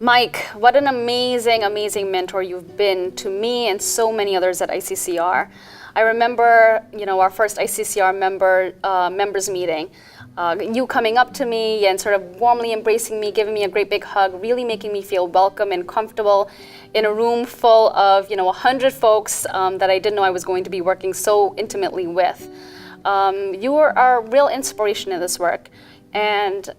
Mike, what an amazing, amazing mentor you've been to me and so many others at ICCR. I remember, our first ICCR members meeting. You coming up to me and sort of warmly embracing me, giving me a great big hug, really making me feel welcome and comfortable in a room full of 100 folks that I didn't know I was going to be working so intimately with. You are a real inspiration in this work, and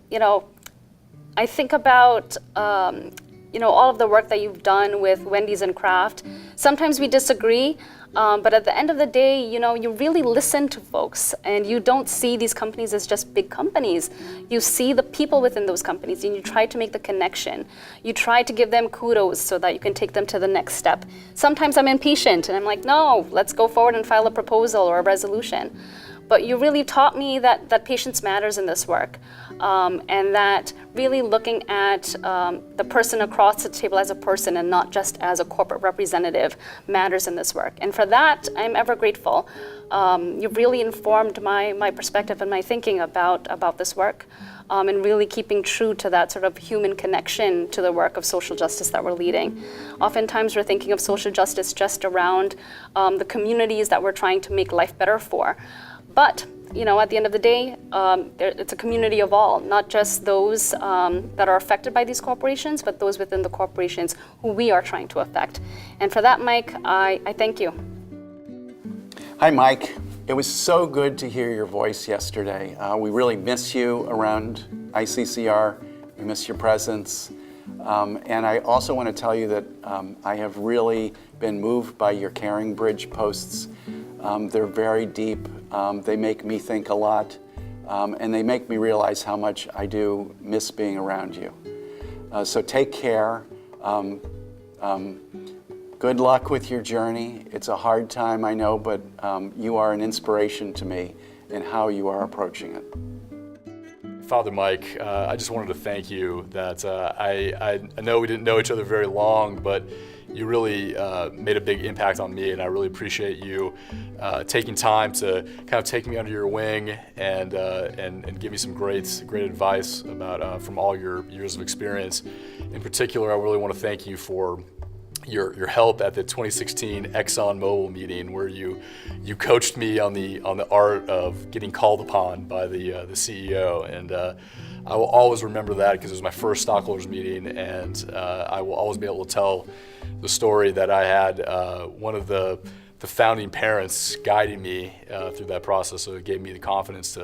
I think about all of the work that you've done with Wendy's and Kraft. Sometimes we disagree, but at the end of the day, you really listen to folks, and you don't see these companies as just big companies. You see the people within those companies, and you try to make the connection. You try to give them kudos so that you can take them to the next step. Sometimes I'm impatient, and I'm like, no, let's go forward and file a proposal or a resolution. But you really taught me that patience matters in this work, and that really looking at the person across the table as a person and not just as a corporate representative matters in this work. And for that, I'm ever grateful. You've really informed my perspective and my thinking about this work, and really keeping true to that sort of human connection to the work of social justice that we're leading. Oftentimes we're thinking of social justice just around the communities that we're trying to make life better for. But at the end of the day, it's a community of all, not just those that are affected by these corporations, but those within the corporations who we are trying to affect. And for that, Mike, I thank you. Hi, Mike. It was so good to hear your voice yesterday. We really miss you around ICCR. We miss your presence. And I also want to tell you that I have really been moved by your Caring Bridge posts. They're very deep. They make me think a lot, and they make me realize how much I do miss being around you. So take care. Good luck with your journey. It's a hard time, I know, but you are an inspiration to me in how you are approaching it. Father Mike, I just wanted to thank you that I know we didn't know each other very long, but you really made a big impact on me, and I really appreciate you taking time to kind of take me under your wing and give me some great advice about from all your years of experience. In particular, I really want to thank you for your help at the 2016 ExxonMobil meeting, where you coached me on the art of getting called upon by the CEO, and I will always remember that because it was my first stockholders meeting, and I will always be able to tell the story that I had one of the founding parents guiding me through that process. So it gave me the confidence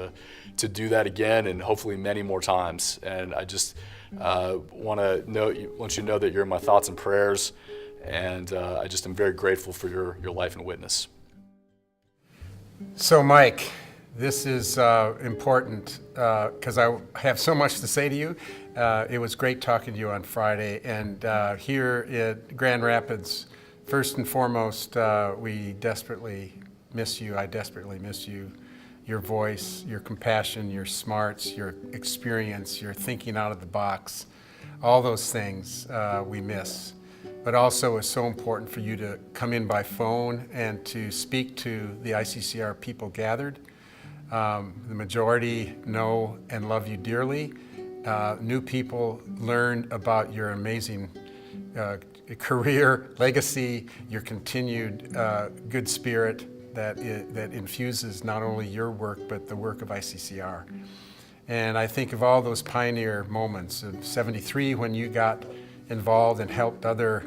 to do that again, and hopefully many more times. And I just want you to know that you're in my thoughts and prayers, and I just am very grateful for your life and witness. So Mike, this is important because I have so much to say to you. It was great talking to you on Friday, and here at Grand Rapids, first and foremost, we desperately miss you. I desperately miss you. Your voice, your compassion, your smarts, your experience, your thinking out of the box, all those things we miss. But also it's so important for you to come in by phone and to speak to the ICCR people gathered. The majority know and love you dearly. New people learn about your amazing career, legacy, your continued good spirit that infuses not only your work, but the work of ICCR. And I think of all those pioneer moments of '73 when you got involved and helped other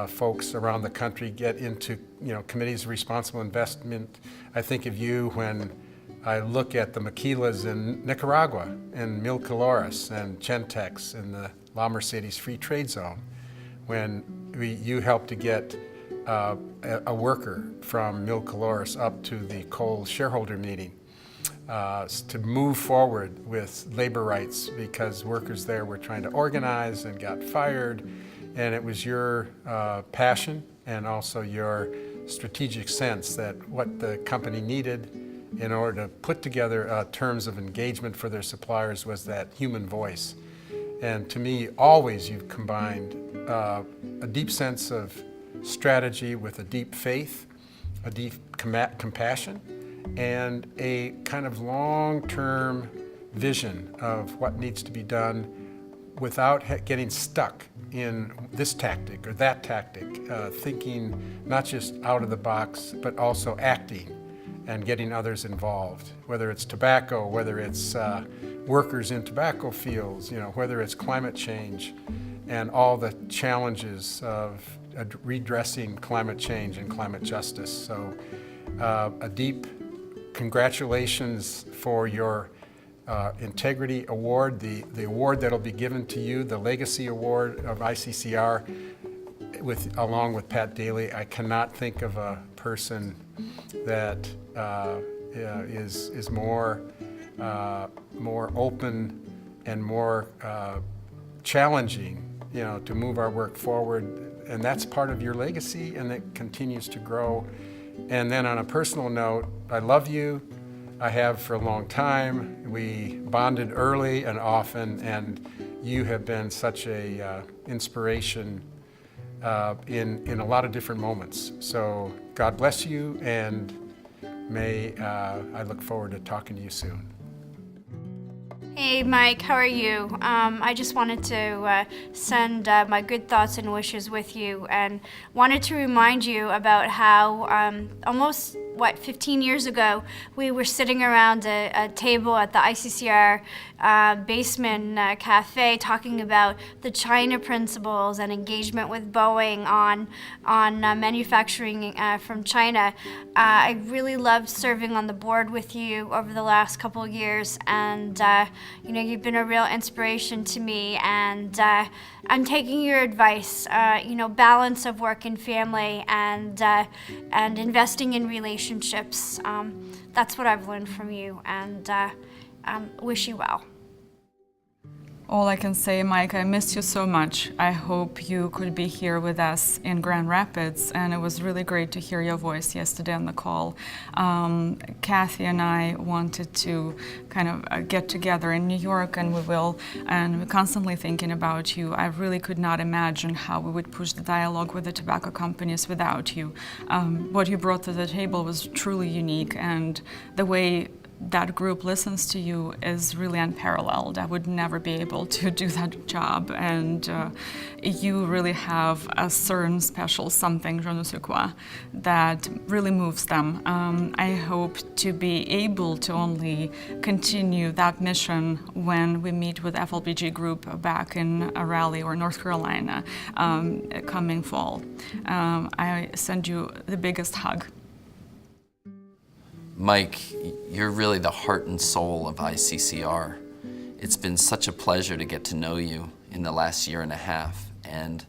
folks around the country get into committees of responsible investment. I think of you when I look at the maquilas in Nicaragua and Mil Colores and Chentex and the La Mercedes Free Trade Zone, when you helped to get a worker from Mil Colores up to the coal shareholder meeting to move forward with labor rights because workers there were trying to organize and got fired. And it was your passion and also your strategic sense that what the company needed in order to put together terms of engagement for their suppliers was that human voice. And to me, always you've combined a deep sense of strategy with a deep faith, a deep compassion, and a kind of long-term vision of what needs to be done without getting stuck in this tactic or that tactic, thinking not just out of the box, but also acting and getting others involved, whether it's tobacco, whether it's workers in tobacco fields, whether it's climate change and all the challenges of redressing climate change and climate justice. So a deep congratulations for your Integrity Award, the award that'll be given to you, the Legacy Award of ICCR, along with Pat Daly. I cannot think of a person that is more open and more challenging, to move our work forward. And that's part of your legacy, and it continues to grow. And then on a personal note, I love you. I have for a long time. We bonded early and often, and you have been such a inspiration in a lot of different moments. So God bless you, and I look forward to talking to you soon. Hey Mike, how are you? I just wanted to send my good thoughts and wishes with you, and wanted to remind you about how almost 15 years ago we were sitting around a table at the ICCR basement cafe talking about the China principles and engagement with Boeing on manufacturing from China. I really loved serving on the board with you over the last couple of years, and you've been a real inspiration to me, and I'm taking your advice, balance of work and family, and investing in relationships. That's what I've learned from you, and wish you well. All I can say, Mike, I missed you so much. I hope you could be here with us in Grand Rapids, and it was really great to hear your voice yesterday on the call. Kathy and I wanted to kind of get together in New York, and we will, and we're constantly thinking about you. I really could not imagine how we would push the dialogue with the tobacco companies without you. What you brought to the table was truly unique, and the way that group listens to you is really unparalleled. I would never be able to do that job, and you really have a certain special something, je ne sais quoi, that really moves them. I hope to be able to only continue that mission when we meet with FLBG group back in Raleigh or North Carolina coming fall. I send you the biggest hug. Mike, you're really the heart and soul of ICCR. It's been such a pleasure to get to know you in the last year and a half, and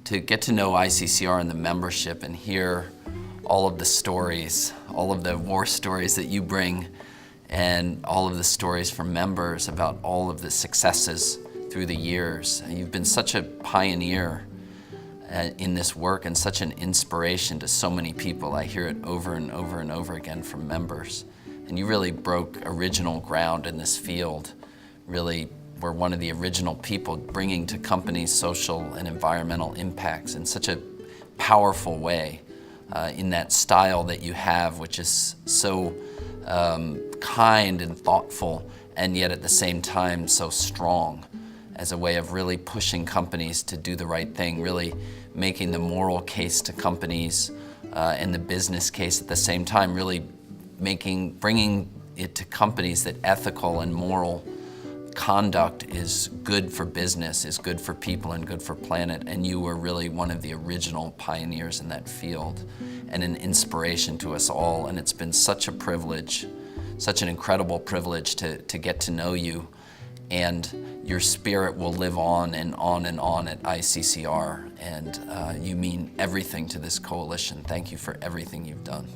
to get to know ICCR and the membership and hear all of the stories, all of the war stories that you bring, and all of the stories from members about all of the successes through the years. You've been such a pioneer in this work and such an inspiration to so many people. I hear it over and over and over again from members. And you really broke original ground in this field. Really were one of the original people bringing to companies social and environmental impacts in such a powerful way, in that style that you have, which is so kind and thoughtful, and yet at the same time so strong, as a way of really pushing companies to do the right thing, really making the moral case to companies and the business case at the same time, really bringing it to companies that ethical and moral conduct is good for business, is good for people, and good for planet. And you were really one of the original pioneers in that field and an inspiration to us all. And it's been such a privilege, such an incredible privilege to get to know you. And your spirit will live on and on and on at ICCR. And you mean everything to this coalition. Thank you for everything you've done.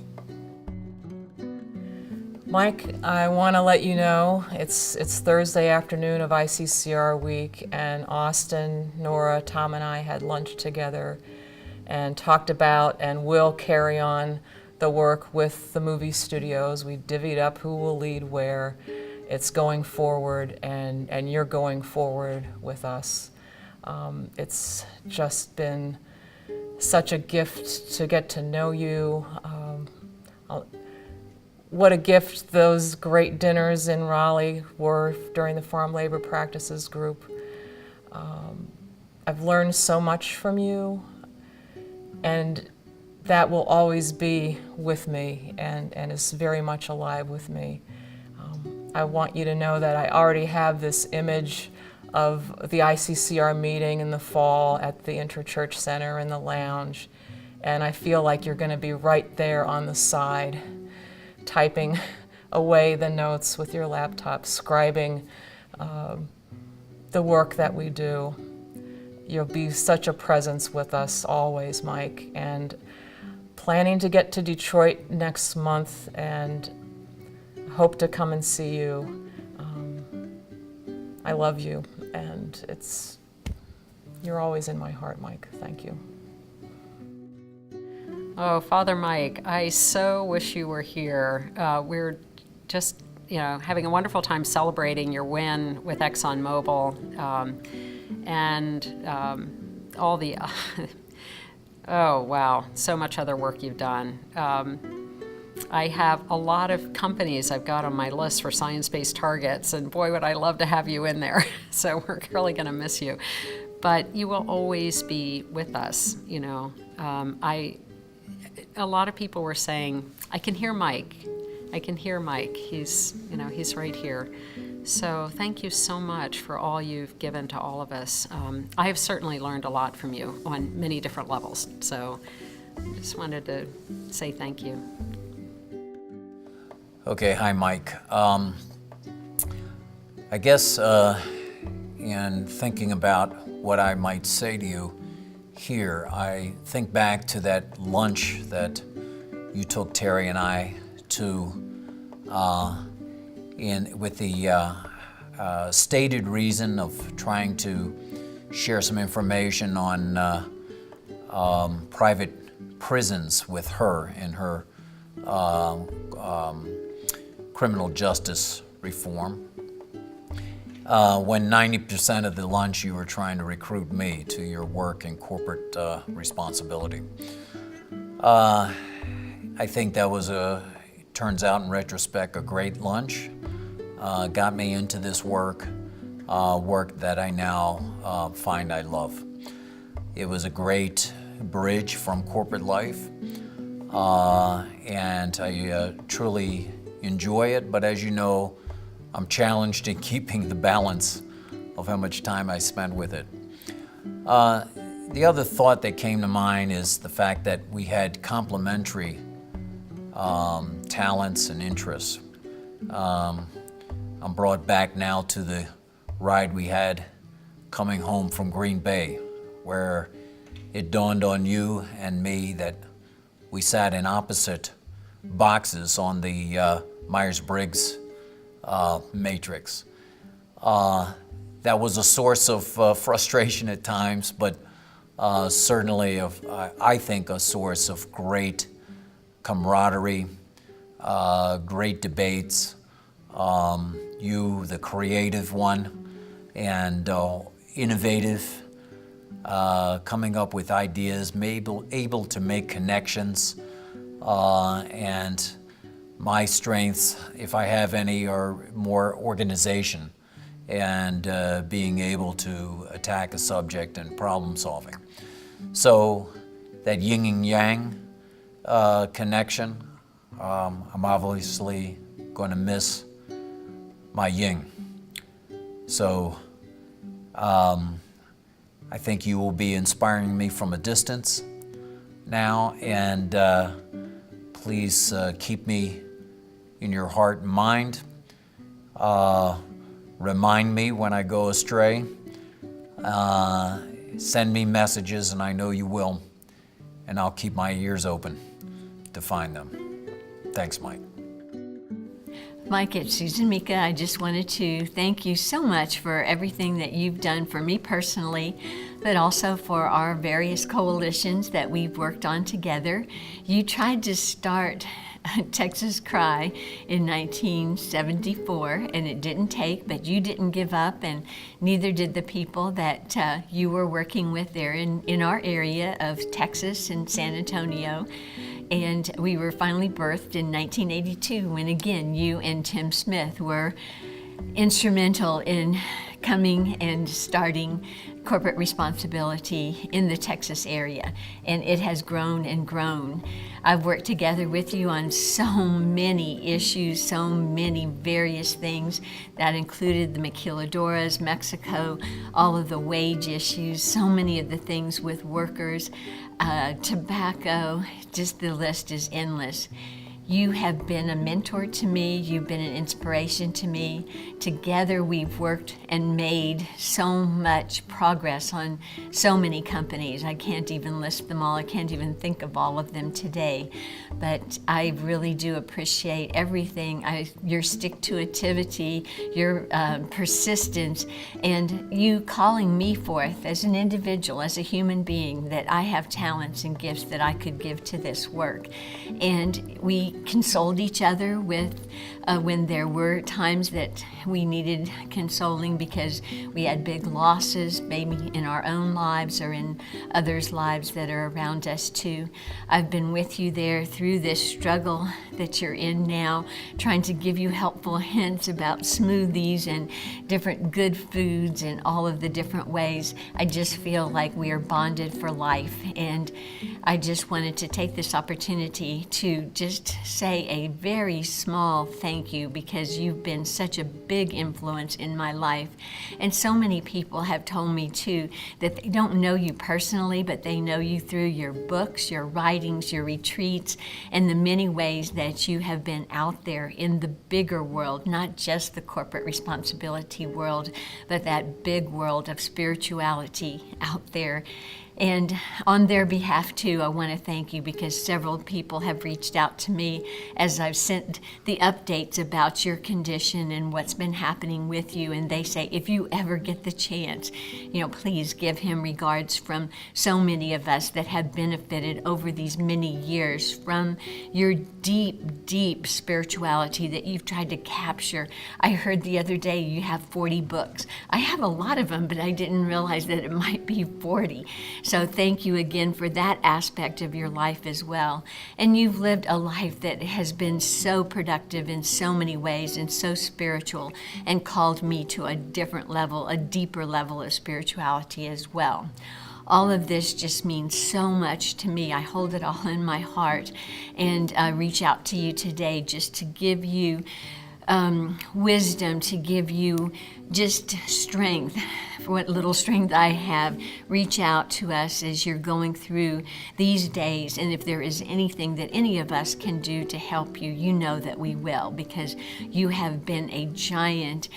Mike, I want to let you know it's Thursday afternoon of ICCR week, and Austin, Nora, Tom, and I had lunch together and talked about and will carry on the work with the movie studios. We divvied up who will lead where. It's going forward, and you're going forward with us. It's just been such a gift to get to know you. What a gift those great dinners in Raleigh were during the Farm Labor Practices group. I've learned so much from you, and that will always be with me and is very much alive with me. I want you to know that I already have this image of the ICCR meeting in the fall at the Interchurch Center in the lounge, and I feel like you're going to be right there on the side, typing away the notes with your laptop, scribing the work that we do. You'll be such a presence with us always, Mike, and planning to get to Detroit next month and hope to come and see you. I love you, and you're always in my heart, Mike. Thank you. Oh, Father Mike, I so wish you were here. We're just, having a wonderful time celebrating your win with ExxonMobil, and all the, oh wow, so much other work you've done. I have a lot of companies I've got on my list for science-based targets, and boy, would I love to have you in there. So we're really going to miss you. But you will always be with us, A lot of people were saying, I can hear Mike. I can hear Mike. He's right here. So thank you so much for all you've given to all of us. I have certainly learned a lot from you on many different levels. So just wanted to say thank you. Okay, hi Mike. I guess in thinking about what I might say to you here, I think back to that lunch that you took Terry and I to with the stated reason of trying to share some information on private prisons with her and her criminal justice reform. When 90% of the lunch you were trying to recruit me to your work and corporate responsibility. I think that was turns out in retrospect, a great lunch. Got me into this work that I now find I love. It was a great bridge from corporate life, and I truly enjoy it, but as you know, I'm challenged in keeping the balance of how much time I spend with it. The other thought that came to mind is the fact that we had complementary talents and interests. I'm brought back now to the ride we had coming home from Green Bay, where it dawned on you and me that we sat in opposite boxes on the Myers-Briggs matrix. That was a source of frustration at times, but certainly I think a source of great camaraderie, great debates. You, the creative one, and innovative, coming up with ideas, able to make connections, and my strengths, if I have any, are more organization and being able to attack a subject and problem solving. So that yin and yang connection, I'm obviously going to miss my yin. So I think you will be inspiring me from a distance now, and please keep me in your heart and mind. Remind me when I go astray. Send me messages, and I know you will, and I'll keep my ears open to find them. Thanks, Mike. Mike, it's Susan Mika. I just wanted to thank you so much for everything that you've done for me personally, but also for our various coalitions that we've worked on together. You tried to start Texas Cry in 1974, and it didn't take, but you didn't give up, and neither did the people that you were working with there in our area of Texas and San Antonio. And we were finally birthed in 1982 when, again, you and Tim Smith were instrumental in coming and starting corporate responsibility in the Texas area, and it has grown and grown. I've worked together with you on so many issues, so many various things that included the maquiladoras, Mexico, all of the wage issues, so many of the things with workers, tobacco, just the list is endless. You have been a mentor to me. You've been an inspiration to me. Together we've worked and made so much progress on so many companies. I can't even list them all. I can't even think of all of them today. But I really do appreciate everything. Your stick-to-itivity, your persistence, and you calling me forth as an individual, as a human being, that I have talents and gifts that I could give to this work. And we consoled each other with when there were times that we needed consoling because we had big losses, maybe in our own lives or in others' lives that are around us too. I've been with you there through this struggle that you're in now, trying to give you helpful hints about smoothies and different good foods and all of the different ways. I just feel like we are bonded for life, and I just wanted to take this opportunity to just say a very small thank you, because you've been such a big influence in my life. And so many people have told me too that they don't know you personally, but they know you through your books, your writings, your retreats, and the many ways that you have been out there in the bigger world, not just the corporate responsibility world, but that big world of spirituality out there. And on their behalf too, I want to thank you, because several people have reached out to me as I've sent the updates about your condition and what's been happening with you. And they say, if you ever get the chance, please give him regards from so many of us that have benefited over these many years from your deep, deep spirituality that you've tried to capture. I heard the other day you have 40 books. I have a lot of them, but I didn't realize that it might be 40. So thank you again for that aspect of your life as well. And you've lived a life that has been so productive in so many ways and so spiritual, and called me to a different level, a deeper level of spirituality as well. All of this just means so much to me. I hold it all in my heart, and I reach out to you today just to give you wisdom, to give you just strength. For what little strength I have, reach out to us as you're going through these days. And if there is anything that any of us can do to help you, you know that we will, because you have been a giant.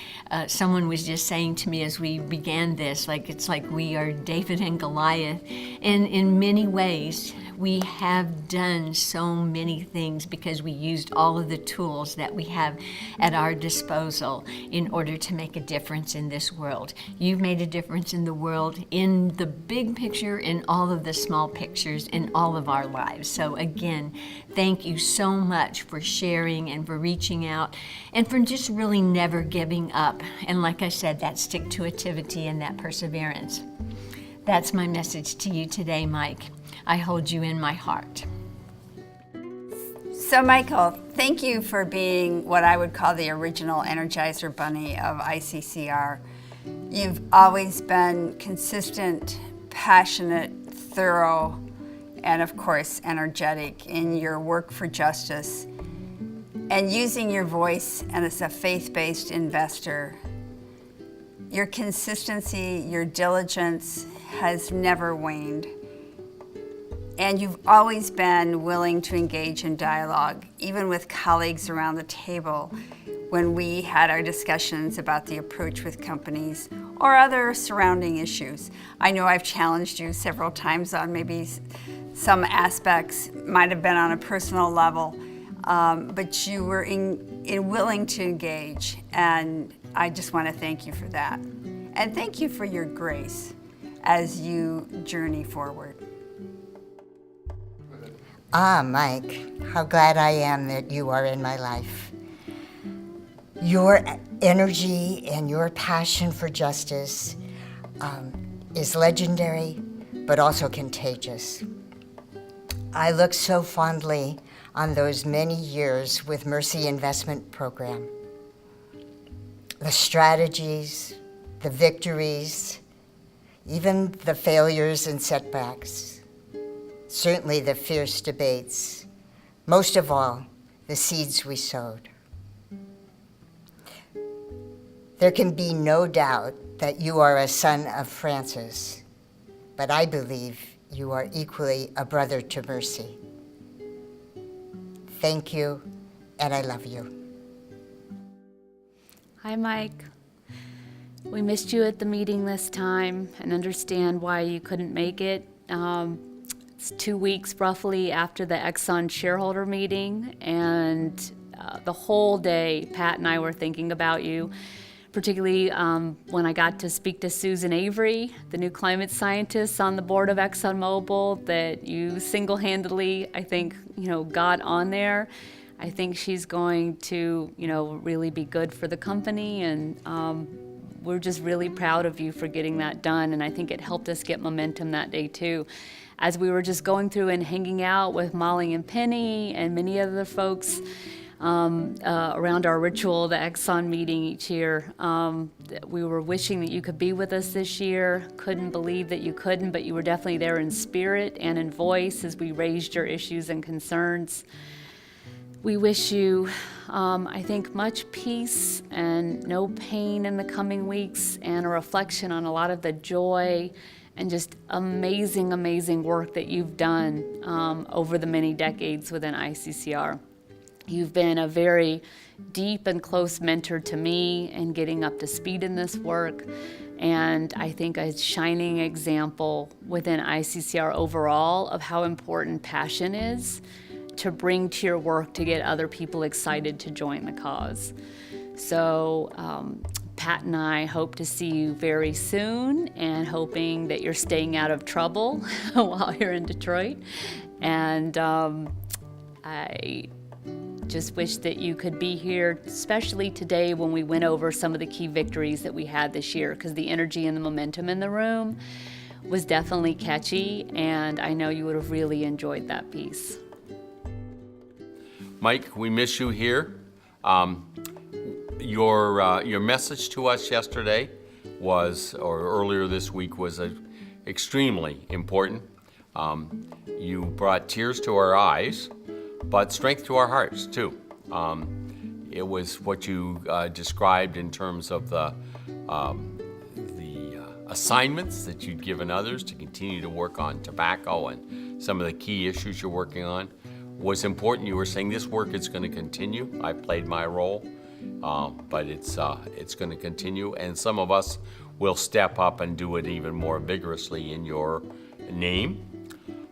Someone was just saying to me as we began this, it's like we are David and Goliath. And in many ways, we have done so many things because we used all of the tools that we have at our disposal in order to make a difference in this world. You've made a difference in the world, in the big picture, in all of the small pictures, in all of our lives. So again, thank you so much for sharing and for reaching out and for just really never giving up. And like I said, that stick-to-itivity and that perseverance. That's my message to you today, Mike. I hold you in my heart. So Michael, thank you for being what I would call the original Energizer Bunny of ICCR. You've always been consistent, passionate, thorough, and of course energetic in your work for justice, and using your voice as a faith-based investor. Your consistency, your diligence has never waned. And you've always been willing to engage in dialogue, even with colleagues around the table when we had our discussions about the approach with companies or other surrounding issues. I know I've challenged you several times on maybe some aspects, might have been on a personal level, but you were willing to engage, and I just want to thank you for that. And thank you for your grace as you journey forward. Mike, how glad I am that you are in my life. Your energy and your passion for justice is legendary, but also contagious. I look so fondly on those many years with Mercy Investment Program. The strategies, the victories, even the failures and setbacks, certainly the fierce debates, most of all, the seeds we sowed. There can be no doubt that you are a son of Francis, but I believe you are equally a brother to Mercy. Thank you, and I love you. Hi, Mike. We missed you at the meeting this time and understand why you couldn't make it. It's 2 weeks roughly after the Exxon shareholder meeting, and the whole day Pat and I were thinking about you, particularly when I got to speak to Susan Avery, the new climate scientist on the board of ExxonMobil, that you single-handedly, I think, got on there. I think she's going to, really be good for the company, and we're just really proud of you for getting that done, and I think it helped us get momentum that day too. As we were just going through and hanging out with Molly and Penny and many other folks around our ritual, the Exxon meeting each year, we were wishing that you could be with us this year. Couldn't believe that you couldn't, but you were definitely there in spirit and in voice as we raised your issues and concerns. We wish you, I think, much peace and no pain in the coming weeks, and a reflection on a lot of the joy and just amazing, amazing work that you've done over the many decades within ICCR. You've been a very deep and close mentor to me in getting up to speed in this work, and I think a shining example within ICCR overall of how important passion is to bring to your work to get other people excited to join the cause. So Pat and I hope to see you very soon, and hoping that you're staying out of trouble while you're in Detroit. And I just wish that you could be here, especially today when we went over some of the key victories that we had this year, because the energy and the momentum in the room was definitely catchy, and I know you would have really enjoyed that piece. Mike, we miss you here. Your message to us yesterday was, or earlier this week, was extremely important. You brought tears to our eyes, but strength to our hearts too. It was what you described in terms of the assignments that you'd given others to continue to work on tobacco and some of the key issues you're working on was important. You were saying this work is going to continue. I played my role, but it's going to continue, and some of us will step up and do it even more vigorously in your name.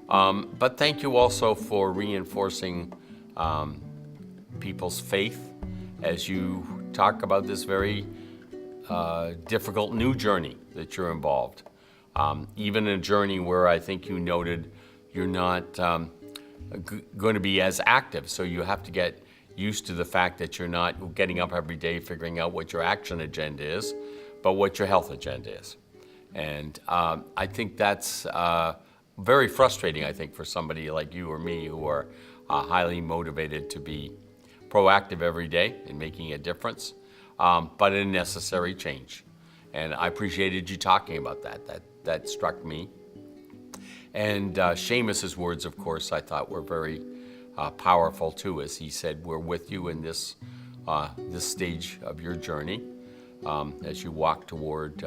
But thank you also for reinforcing people's faith as you talk about this very difficult new journey that you're involved. Even a journey where I think you noted you're not going to be as active, so you have to get used to the fact that you're not getting up every day figuring out what your action agenda is, but what your health agenda is. And I think that's very frustrating, I think, for somebody like you or me who are highly motivated to be proactive every day in making a difference, but a necessary change. And I appreciated you talking about that. That struck me. And Seamus's words, of course, I thought were very powerful too, as he said, we're with you in this stage of your journey as you walk toward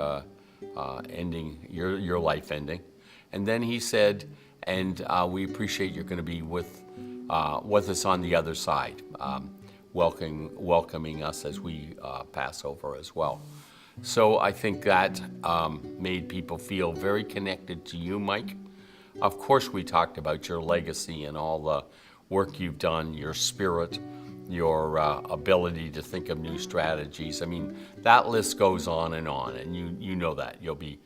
ending your life ending. And then he said, and we appreciate you're going to be with us on the other side, welcoming us as we pass over as well. So I think that made people feel very connected to you, Mike. Of course, we talked about your legacy and all the work you've done, your spirit, your ability to think of new strategies. I mean, that list goes on, and you know that. You'll be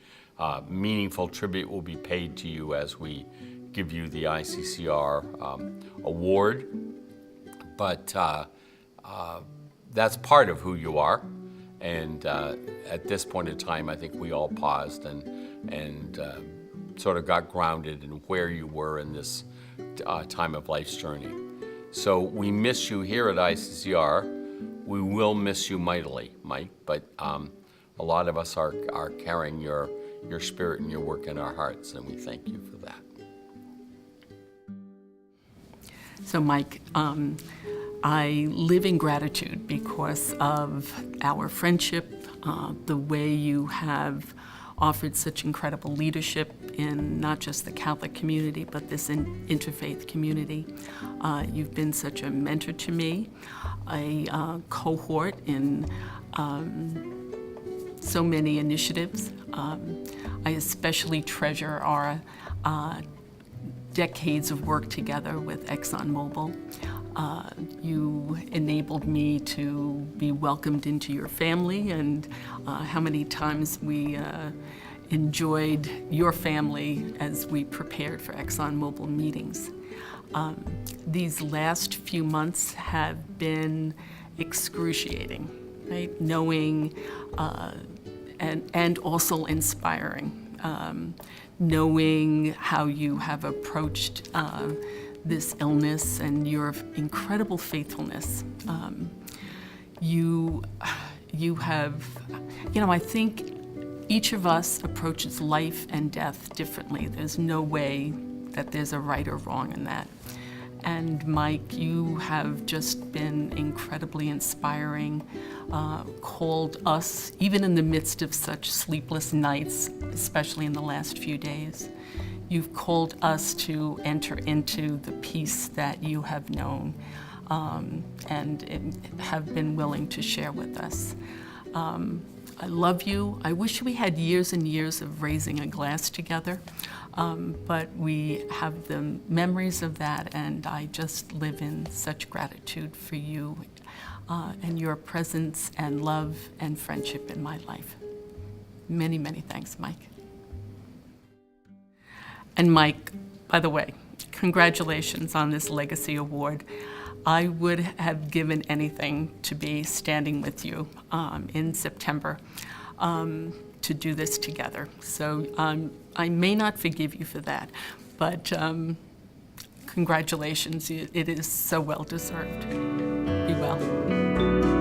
meaningful tribute will be paid to you as we give you the ICCR award. But that's part of who you are. And at this point in time, I think we all paused and sort of got grounded in where you were in this time of life's journey. So we miss you here at ICCR. We will miss you mightily, Mike, but a lot of us are carrying your your spirit and your work in our hearts, and we thank you for that. So Mike, I live in gratitude because of our friendship, the way you have offered such incredible leadership in not just the Catholic community, but this interfaith community. You've been such a mentor to me, a cohort in so many initiatives. I especially treasure our decades of work together with ExxonMobil. You enabled me to be welcomed into your family, and how many times we enjoyed your family as we prepared for ExxonMobil meetings. These last few months have been excruciating, right? Knowing and also inspiring. Knowing how you have approached this illness and your incredible faithfulness. You have, I think each of us approaches life and death differently. There's no way that there's a right or wrong in that. And Mike, you have just been incredibly inspiring, called us, even in the midst of such sleepless nights, especially in the last few days, you've called us to enter into the peace that you have known and have been willing to share with us. I love you. I wish we had years and years of raising a glass together, but we have the memories of that, and I just live in such gratitude for you and your presence and love and friendship in my life. Many, many thanks, Mike. And Mike, by the way, congratulations on this Legacy Award. I would have given anything to be standing with you in September to do this together. So I may not forgive you for that, but congratulations. It is so well deserved. Be well.